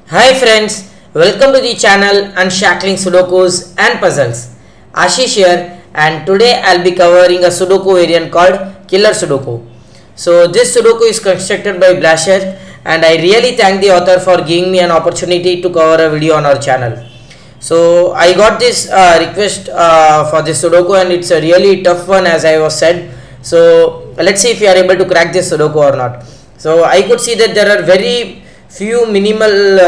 Hi friends, welcome to the channel Unshackling Sudokus and Puzzles. Ashish here, and today I'll be covering a Sudoku variant called Killer Sudoku. So this Sudoku is constructed by Blashyrkh, and I really thank the author for giving me an opportunity to cover a video on our channel. So I got this request for this Sudoku, and it's a really tough one as I was said. So let's see if we are able to crack this Sudoku or not. So I could see that there are very few minimal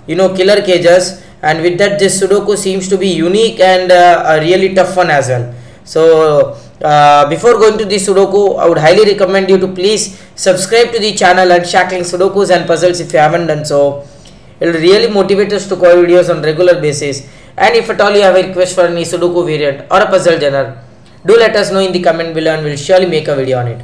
killer cages, and with that this Sudoku seems to be unique and a really tough one as well. So before going to the Sudoku, I would highly recommend you to please subscribe to the channel Unshackling Sudokus and Puzzles if you haven't done so. It will really motivate us to cover videos on regular basis, and if at all you have a request for any Sudoku variant or a puzzle genre, do let us know in the comment below and we'll surely make a video on it.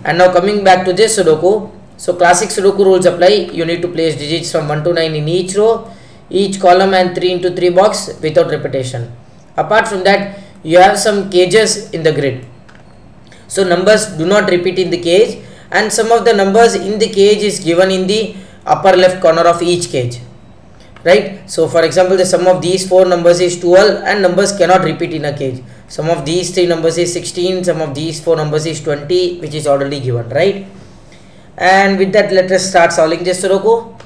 And now coming back to this Sudoku, so classic Sudoku rules apply. You need to place digits from 1 to 9 in each row, each column, and 3 into 3 box without repetition. Apart from that, you have some cages in the grid. So numbers do not repeat in the cage, and some of the numbers in the cage is given in the upper left corner of each cage. Right? So for example, the sum of these 4 numbers is 12, and numbers cannot repeat in a cage. Sum of these 3 numbers is 16, sum of these 4 numbers is 20, which is already given, right? And with that, let us start solving this Sudoku.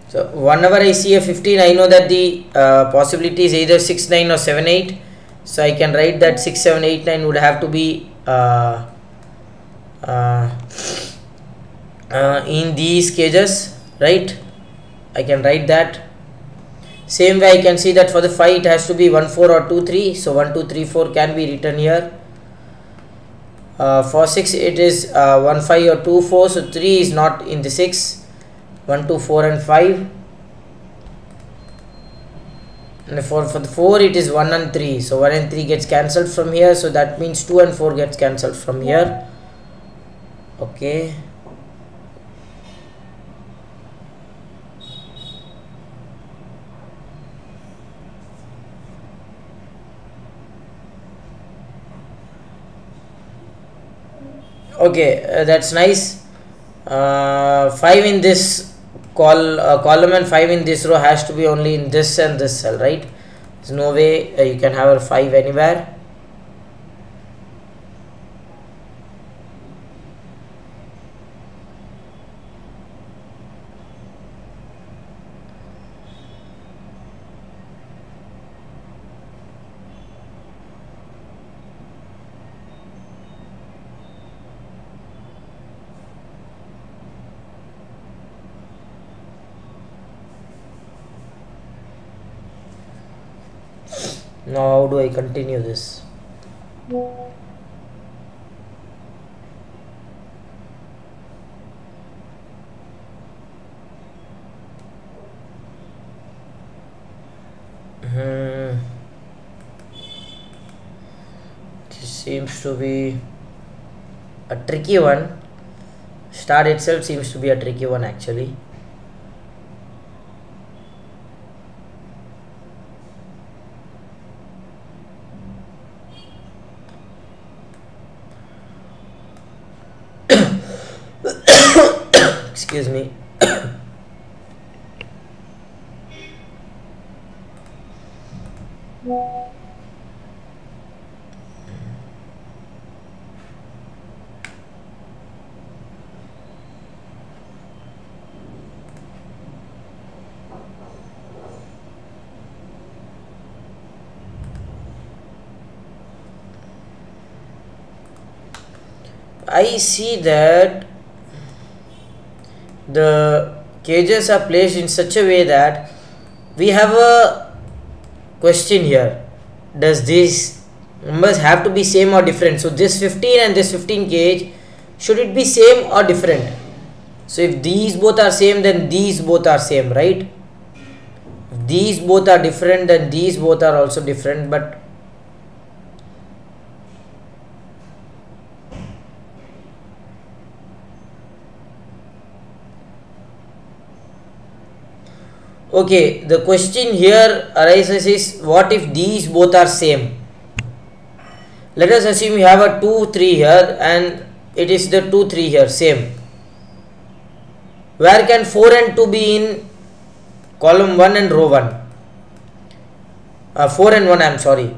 So whenever I see a 15, I know that the possibility is either 6, 9 or 7, 8. So I can write that 6, 7, 8, 9 would have to be in these cages, right? I can write that. Same way I can see that for the 5 it has to be 1, 4 or 2, 3. So 1, 2, 3, 4 can be written here. For 6 it is 1, 5 or 2, 4. So 3 is not in the 6. 1, 2, 4 and 5. And for the 4 it is 1 and 3. So 1 and 3 gets cancelled from here. So that means 2 and 4 gets cancelled from here. Okay. Okay, that's nice. 5 in this column and 5 in this row has to be only in this and this cell, right? There's no way you can have a 5 anywhere. Now how do I continue this? This seems to be a tricky one. Star itself seems to be a tricky one actually. Excuse me. I see that the cages are placed in such a way that we have a question here. Does these numbers have to be same or different? So this 15 and this 15 cage, should it be same or different? So if these both are same, then these both are same, right? If these both are different, then these both are also different. But okay, the question here arises is, what if these both are same? Let us assume we have a 2, 3 here, and it is the 2, 3 here, same. where can 4 and 2 be in column 1 and row 1? 4 and 1, I am sorry.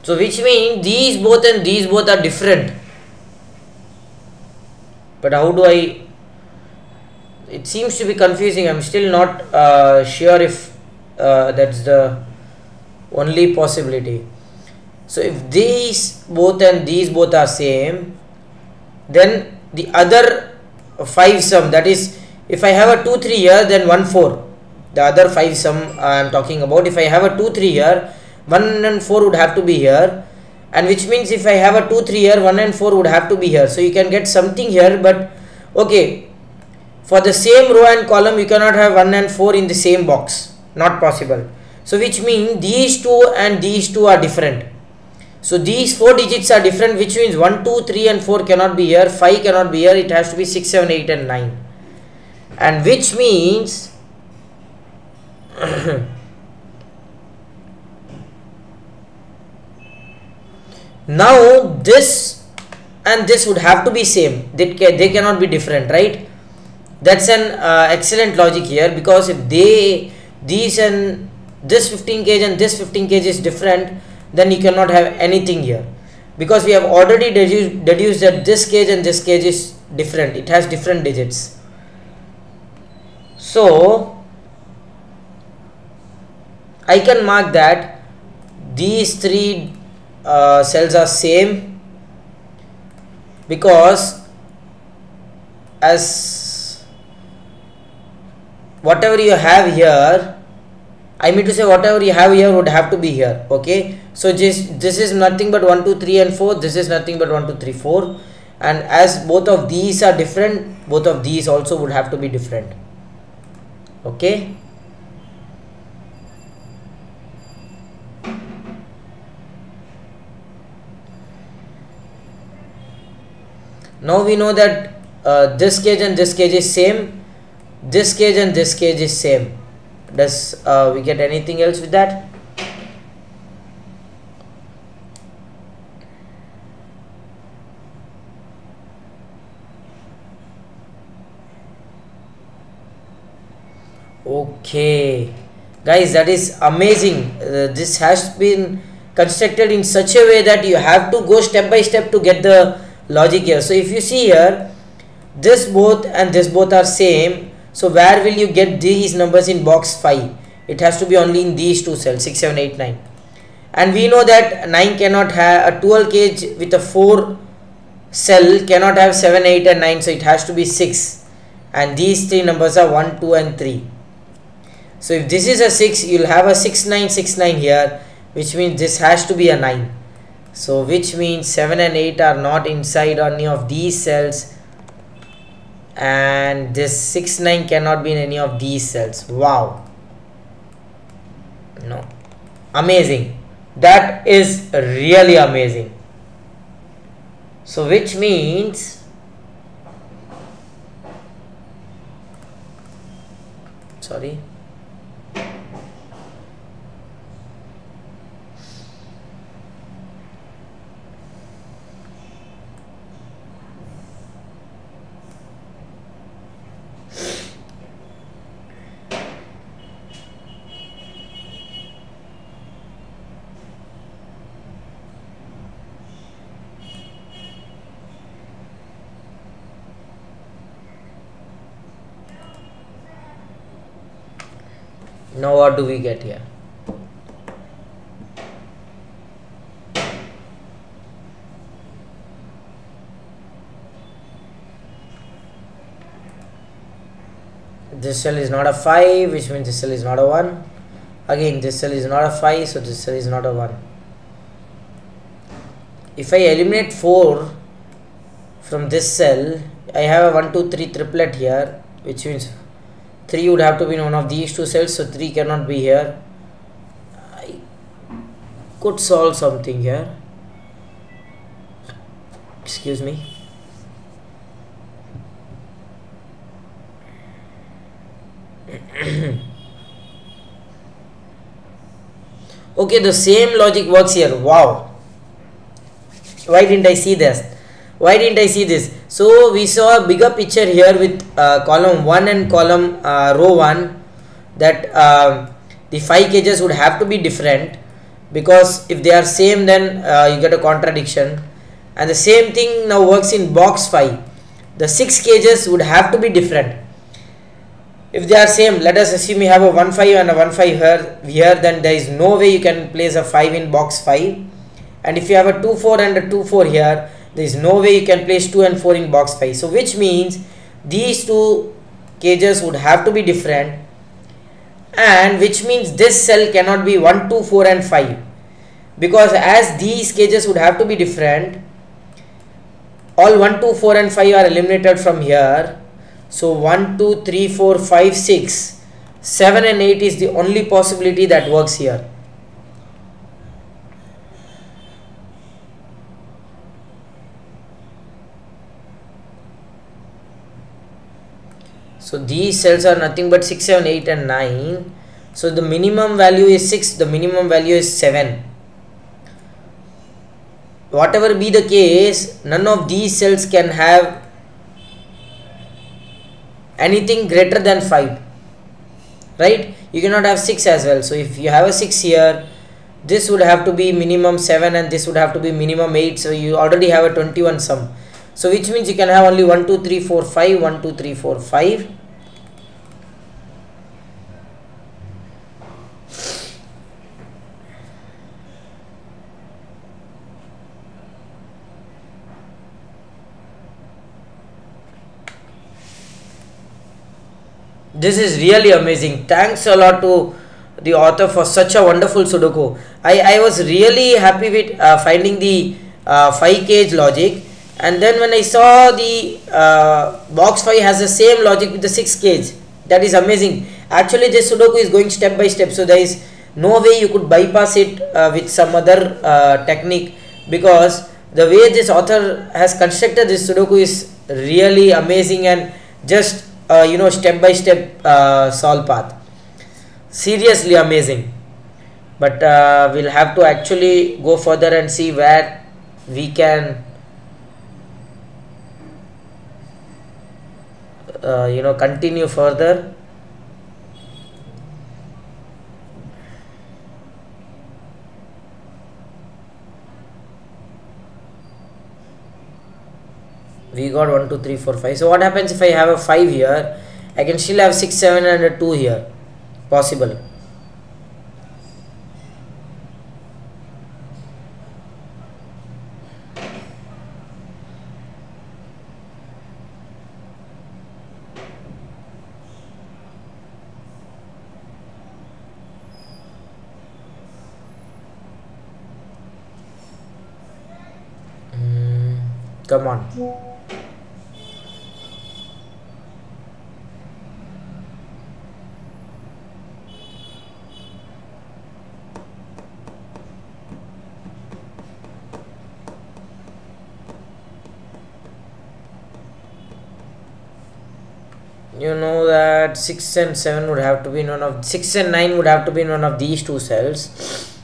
So which means these both and these both are different. But how do I? It seems to be confusing. I am still not sure if that's the only possibility. So if these both and these both are same, then the other 5 sum, that is, if I have a 2 3 here, then 1 4, the other 5 sum I am talking about. If I have a 2 3 here, 1 and 4 would have to be here, and which means if I have a 2 3 here, 1 and 4 would have to be here. So you can get something here, but okay, for the same row and column you cannot have 1 and 4 in the same box, not possible. So which means these two and these two are different. So these 4 digits are different, which means 1 2 3 and 4 cannot be here, 5 cannot be here, it has to be 6 7 8 and 9, and which means now this and this would have to be same. They cannot be different, right? That's an excellent logic here, because if these and this 15 kg and this 15 kg is different, then you cannot have anything here, because we have already deduced that this kg and this kg is different. It has different digits. So I can mark that these 3 cells are same, because as whatever you have here, I mean to say whatever you have here would have to be here. Okay, so just this is nothing but 1 2 3 and 4, this is nothing but 1 2 3 4, and as both of these are different, both of these also would have to be different. Okay, now we know that this cage and this cage is same, this cage and this cage is same. Does we get anything else with that? Okay guys, that is amazing. This has been constructed in such a way that you have to go step by step to get the logic here. So if you see here, this both and this both are same, so where will you get these numbers in box 5? It has to be only in these two cells, 6 7 8 9, and we know that 9 cannot have a 12 cage with a 4 cell cannot have 7 8 and 9, so it has to be 6, and these 3 numbers are 1 2 and 3. So if this is a 6, you will have a 6 9 6 9 here, which means this has to be a 9. So which means 7 and 8 are not inside any of these cells, and this 6 9 cannot be in any of these cells. Wow, no, amazing, that is really amazing. So which means, sorry, now what do we get here? This cell is not a 5, which means this cell is not a 1. Again, this cell is not a 5, so this cell is not a 1. If I eliminate 4 from this cell, I have a 1 2 3 triplet here, which means 3 would have to be in one of these two cells, so 3 cannot be here. I could solve something here. Excuse me. Okay, the same logic works here. Wow. Why didn't I see this? Why didn't I see this? So we saw a bigger picture here with column 1 and column row 1, that the 5 cages would have to be different, because if they are same then you get a contradiction. And the same thing now works in box 5. The 6 cages would have to be different. If they are same, let us assume you have a 1 5 and a 1 5 here, then there is no way you can place a 5 in box 5. And if you have a 2 4 and a 2 4 here, there is no way you can place 2 and 4 in box 5. So which means these two cages would have to be different, and which means this cell cannot be 1 2 4 and 5, because as these cages would have to be different, all 1 2 4 and 5 are eliminated from here. So 1 2 3 4 5 6 7 and 8 is the only possibility that works here. So these cells are nothing but 6 7 8 and 9. So the minimum value is 6, the minimum value is 7. Whatever be the case, none of these cells can have anything greater than 5, right? You cannot have 6 as well. So if you have a 6 here, this would have to be minimum 7 and this would have to be minimum 8. So you already have a 21 sum. So which means you can have only 1 2 3 4 5, 1 2 3 4 5. This is really amazing. Thanks a lot to the author for such a wonderful Sudoku. I was really happy with finding the 5 cage logic, and then when I saw the box 5 has the same logic with the 6 cage, that is amazing. Actually this Sudoku is going step by step, so there is no way you could bypass it with some other technique, because the way this author has constructed this Sudoku is really amazing, and just step by step solve path. Seriously amazing. But we'll have to actually go further and see where we can continue further. We got 1 2 3 4 5. So what happens if I have a 5 here? I can still have 6 7 and a 2 here. Possible. Come on. You know that 6 and 7 would have to be none of 6 and 9 would have to be none of these two cells.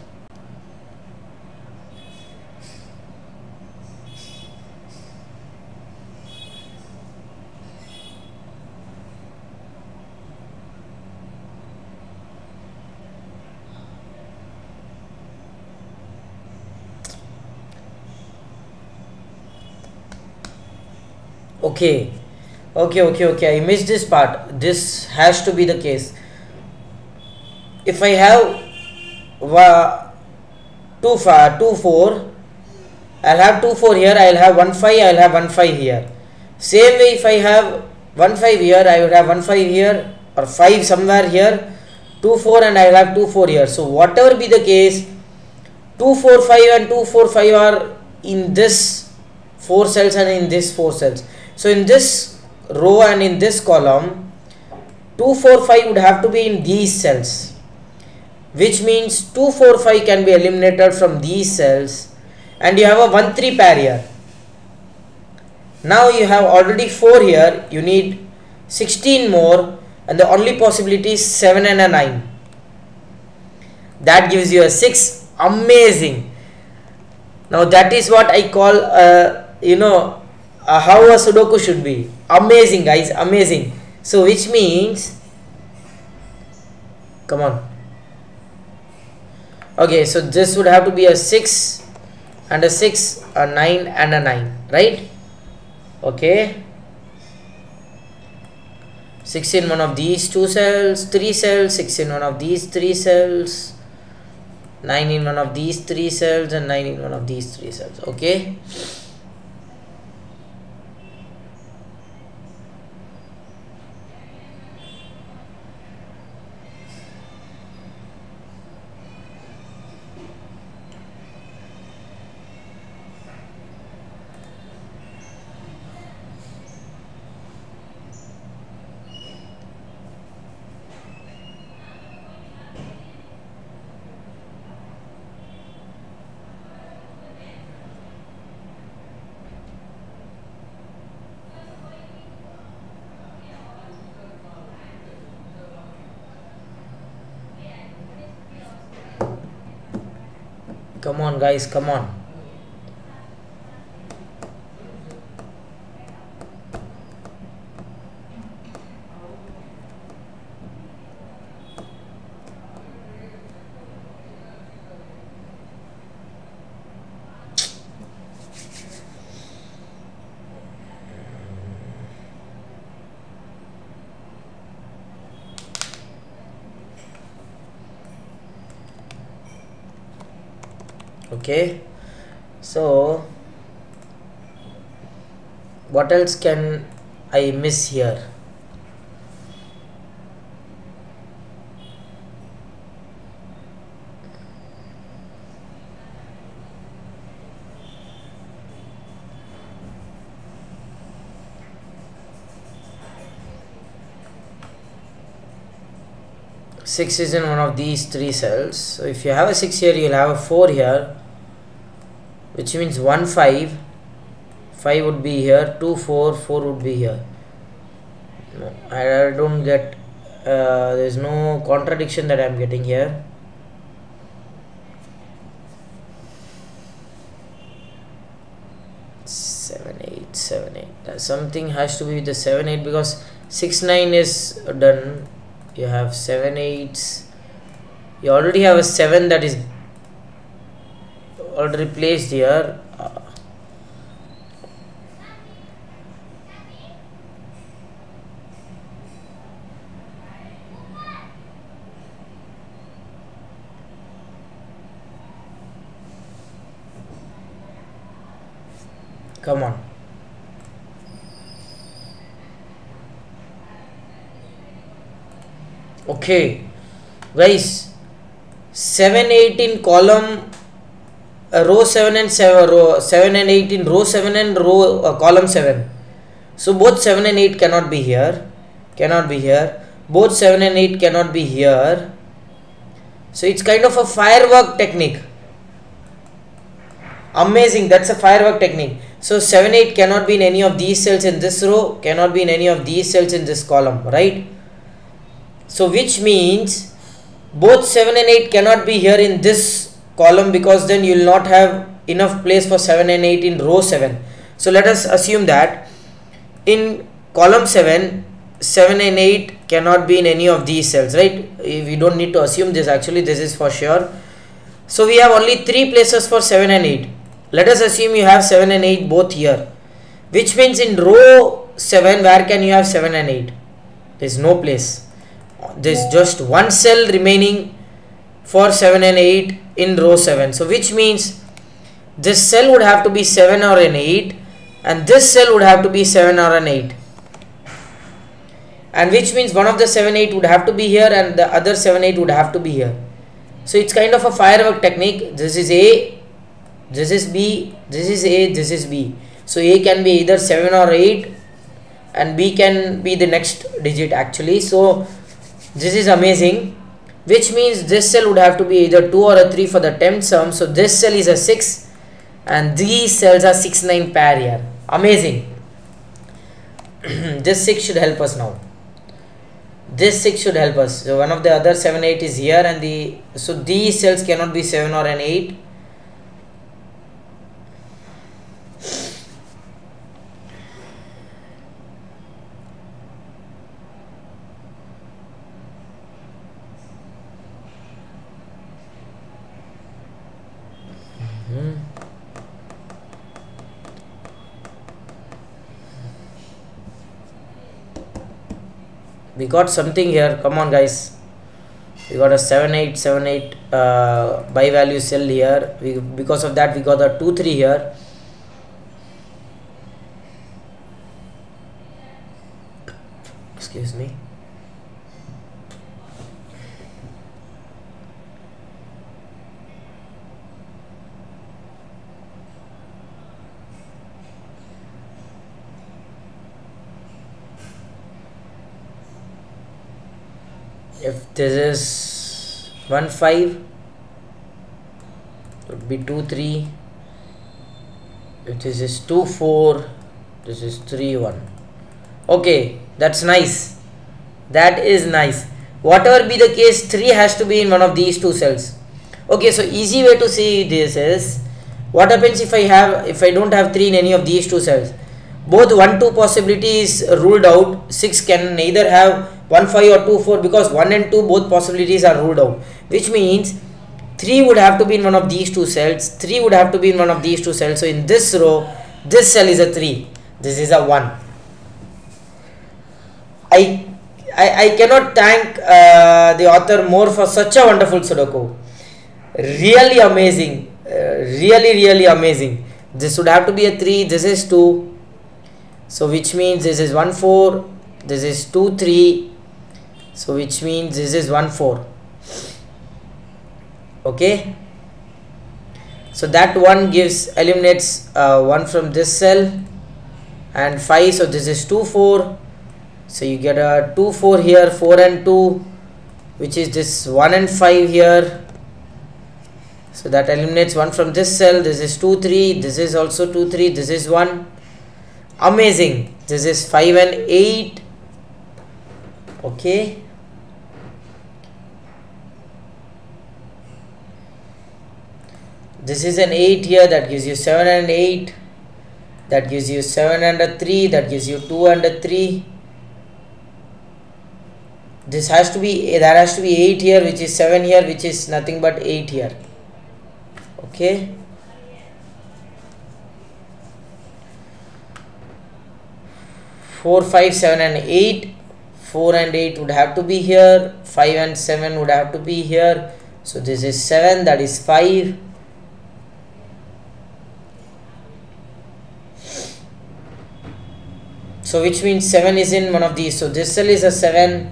Okay. I missed this part. This has to be the case. If I have 2 4, I'll have 2 4 here, I'll have 1 5, I'll have 1 5 here. Same way, if I have 1 5 here, I would have 1 5 here, or 5 somewhere here, 2 4, and I'll have 2 4 here. So whatever be the case, 2 4 5 and 2 4 5 are in this 4 cells and in this 4 cells. So in this row and in this column, 2 4 5 would have to be in these cells, which means 2 4 5 can be eliminated from these cells, and you have a 1 3 pair here. Now you have already 4 here, you need 16 more, and the only possibility is 7 and a 9. That gives you a 6. Amazing. Now that is what I call how a Sudoku should be. Amazing guys, amazing. So which means, come on. Okay, so this would have to be a 6 and a 6, a 9 and a 9, right? Okay. 6 in one of these 2 cells, 3 cells, 6 in one of these 3 cells, 9 in one of these 3 cells, and 9 in one of these 3 cells. Okay. Come on guys, come on. Okay, so what else can I miss here? Six is in one of these 3 cells. So if you have a 6 here, you'll have a 4 here, which means 1 5, 5 would be here, 2 4, 4 would be here. No, I don't get, there is no contradiction that I am getting here. Seven eight. Something has to be with the 7 8, because 6 9 is done. You have 7 8s. You already have a 7 that is already placed here. Come on. Okay, guys, 7 8 in column row 7 and 7, row 7 and 8 in row 7 and row column 7. So both 7 and 8 cannot be here, both 7 and 8 cannot be here. So it's kind of a firework technique. Amazing, that's a firework technique. So 7 8 cannot be in any of these cells in this row, cannot be in any of these cells in this column, right? So which means both 7 and 8 cannot be here in this column, because then you will not have enough place for 7 and 8 in row 7. So let us assume that in column 7, 7 and 8 cannot be in any of these cells, right? We don't need to assume this, actually this is for sure. So we have only 3 places for 7 and 8. Let us assume you have 7 and 8 both here, which means in row 7 where can you have 7 and 8? There is no place. There is just one cell remaining for 7 and 8 in row 7. So which means this cell would have to be 7 or an 8, and this cell would have to be 7 or an 8, and which means one of the 7 8 would have to be here and the other 7 8 would have to be here. So it's kind of a firework technique. This is A, this is B, this is A, this is B. So A can be either 7 or 8 and B can be the next digit actually. So this is amazing, which means this cell would have to be either 2 or a 3 for the 10th sum. So this cell is a 6 and these cells are 6 9 pair here. Amazing. This 6 should help us now. This 6 should help us. So one of the other 7 8 is here, and so these cells cannot be 7 or an 8. We got something here. Come on, guys. We got a 7878 buy value sell here. Because of that we got a 2-3 here. Excuse me. If this is 1-5, it would be 2-3. If this is 2-4, this is 3-1. Okay, that's nice. That is nice. Whatever be the case, 3 has to be in one of these two cells. Okay, so easy way to see this is, what happens if I don't have 3 in any of these two cells? Both 1-2 possibility is ruled out. 6 can neither have 1-5 or 2-4 because 1 and 2 both possibilities are ruled out, which means 3 would have to be in one of these two cells, 3 would have to be in one of these two cells. So in this row, this cell is a 3, this is a 1. I cannot thank the author more for such a wonderful Sudoku. Really amazing, really amazing. This would have to be a 3, this is 2. So which means this is 1-4, this is 2-3, so which means this is 1-4. Okay, so that one eliminates 1 from this cell, and 5, so this is 2-4, so you get a 2-4 here, 4 and 2, which is this 1 and 5 here, so that eliminates 1 from this cell. This is 2-3, this is also 2-3, this is 1. Amazing. This is 5 and 8. Okay, this is an 8 here, that gives you 7 and 8, that gives you 7 and a 3, that gives you 2 and a 3. This has to be, there has to be 8 here, which is 7 here, which is nothing but 8 here. Okay, 4, 5, 7 and 8. 4 and 8 would have to be here, 5 and 7 would have to be here, so this is 7, that is 5. So which means 7 is in one of these, so this cell is a 7,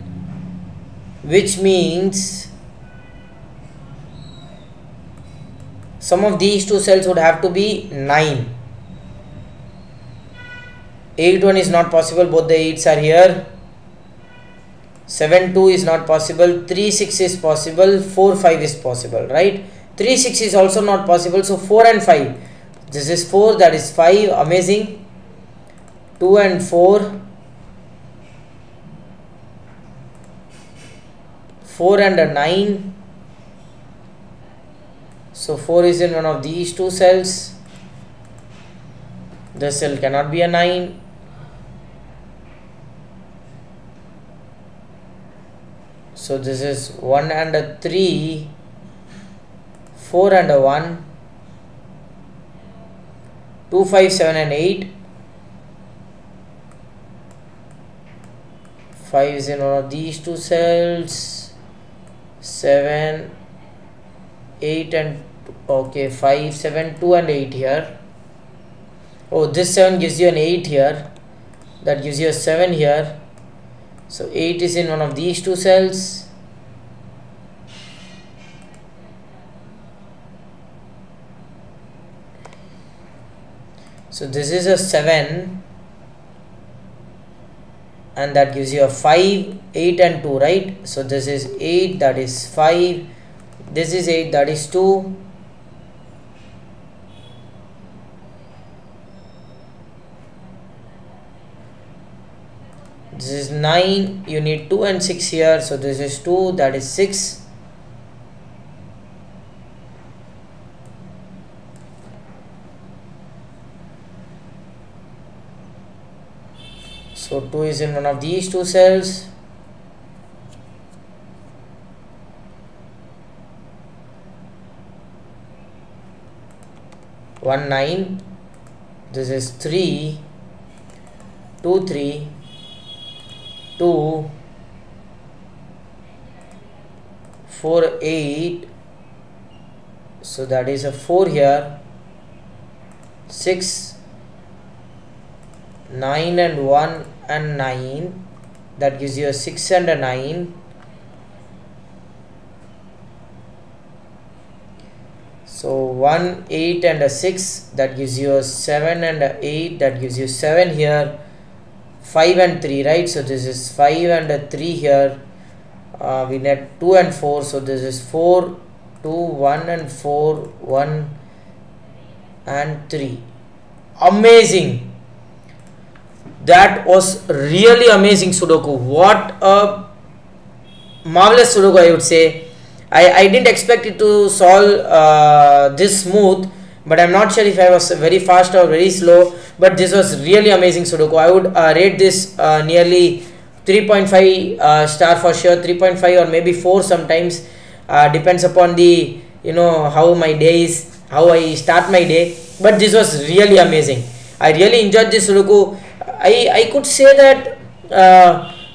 which means some of these two cells would have to be 9. 8-1 is not possible, both the 8s are here. 7-2 is not possible, 3-6 is possible, 4-5 is possible, right? 3-6 is also not possible, so 4 and 5. This is 4, that is 5, amazing. 2 and 4. 4 and a 9. So 4 is in one of these two cells. The cell cannot be a 9. So this is 1 and a 3, 4 and a 1, 2, 5, 7 and 8. 5 is in one of these two cells. 7, 8 and okay, 5, 7, 2 and 8 here. Oh, this 7 gives you an 8 here. That gives you a 7 here. So 8 is in one of these two cells. So this is a 7 and that gives you a 5, 8 and 2, right? So this is 8, that is 5, this is 8, that is 2. This is 9, you need 2 and 6 here, so this is 2, that is 6. So 2 is in one of these two cells. One 9. This is 3, 2, 3, 2, 4 8, so that is a 4 here, 6 9 and 1 and 9, that gives you a 6 and a 9. So 1 8 and a 6, that gives you a 7 and a 8, that gives you 7 here, 5 and 3, right? So this is 5 and a 3 here. We need 2 and 4, so this is 4 2 1 and 4 1 and 3. Amazing. That was really amazing Sudoku. What a marvelous Sudoku, I would say. I didn't expect it to solve this smooth, but I'm not sure if I was very fast or very slow, but this was really amazing Sudoku. I would rate this nearly 3.5 star for sure, 3.5 or maybe 4 sometimes, depends upon the, how my day is, how I start my day, but this was really amazing. I really enjoyed this Sudoku. I could say that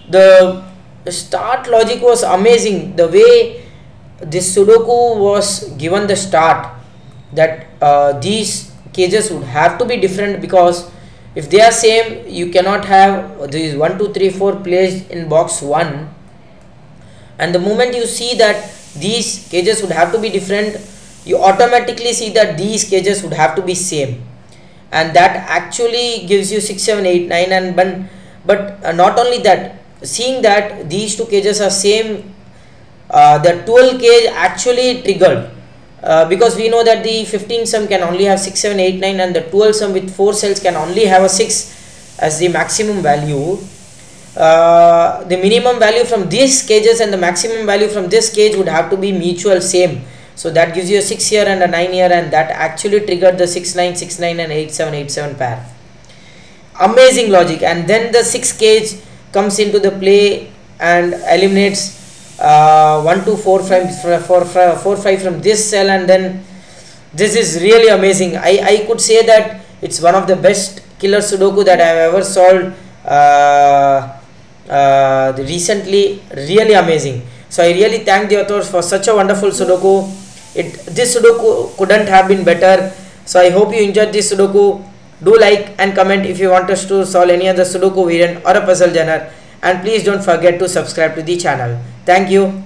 the start logic was amazing. The way this Sudoku was given the start, that these cages would have to be different, because if they are same, you cannot have these 1 2 3 4 placed in box 1, and the moment you see that these cages would have to be different, you automatically see that these cages would have to be same, and that actually gives you 6 7 8 9. And but not only that, seeing that these two cages are same, the 12 cage actually triggered, because we know that the 15 sum can only have 6 7 8 9, and the 12 sum with 4 cells can only have a 6 as the maximum value. The minimum value from these cages and the maximum value from this cage would have to be mutual same, so that gives you a 6 here and a 9 here, and that actually triggered the 6 9 6 9 and 8 7 8 7 pair. Amazing logic. And then the 6 cage comes into the play and eliminates 1 2 4 5 from this cell, and then this is really amazing. I could say that it's one of the best killer Sudoku that I have ever solved recently. Really amazing. So I really thank the authors for such a wonderful Sudoku. This Sudoku couldn't have been better. So I hope you enjoyed this Sudoku. Do like and comment if you want us to solve any other Sudoku variant or a puzzle genre, and please don't forget to subscribe to the channel. Thank you.